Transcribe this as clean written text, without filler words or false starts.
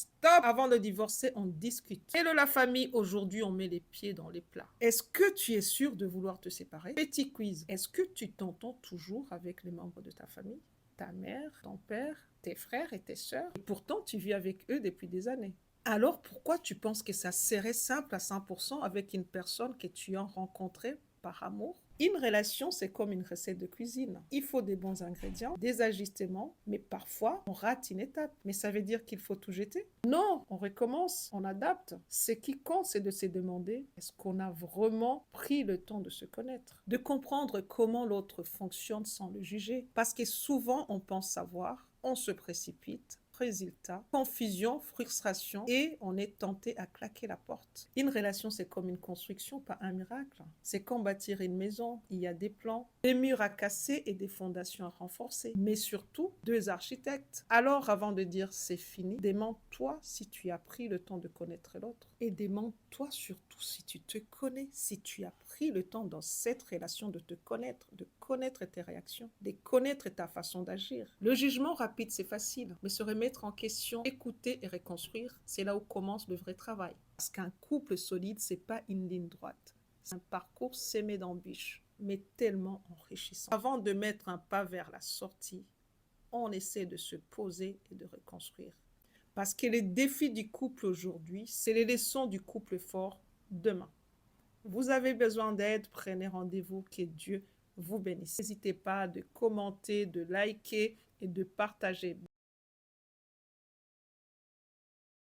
Stop! Avant de divorcer, on discute. Et de la famille, aujourd'hui, on met les pieds dans les plats. Est-ce que tu es sûr de vouloir te séparer? Petit quiz. Est-ce que tu t'entends toujours avec les membres de ta famille? Ta mère, ton père, tes frères et tes sœurs? Et pourtant, tu vis avec eux depuis des années. Alors, pourquoi tu penses que ça serait simple à 100% avec une personne que tu as rencontrée par amour? Une relation, c'est comme une recette de cuisine. Il faut des bons ingrédients, des ajustements, mais parfois, on rate une étape. Mais ça veut dire qu'il faut tout jeter? Non, on recommence, on adapte. Ce qui compte, c'est de se demander, est-ce qu'on a vraiment pris le temps de se connaître? De comprendre comment l'autre fonctionne sans le juger. Parce que souvent, on pense savoir, on se précipite, résultat, confusion, frustration et on est tenté à claquer la porte. Une relation, c'est comme une construction, pas un miracle. C'est comme bâtir une maison. Il y a des plans, des murs à casser et des fondations à renforcer. Mais surtout, deux architectes. Alors, avant de dire c'est fini, demande-toi si tu as pris le temps de connaître l'autre. Et demande-toi surtout si tu te connais, si tu as pris le temps dans cette relation de te connaître, de connaître tes réactions, de connaître ta façon d'agir. Le jugement rapide, c'est facile, mais se remettre en question, écouter et reconstruire, c'est là où commence le vrai travail. Parce qu'un couple solide, c'est pas une ligne droite. C'est un parcours semé d'embûches, mais tellement enrichissant. Avant de mettre un pas vers la sortie, on essaie de se poser et de reconstruire. Parce que les défis du couple aujourd'hui, c'est les leçons du couple fort demain. Vous avez besoin d'aide, prenez rendez-vous, que Dieu vous bénisse. N'hésitez pas de commenter, de liker et de partager.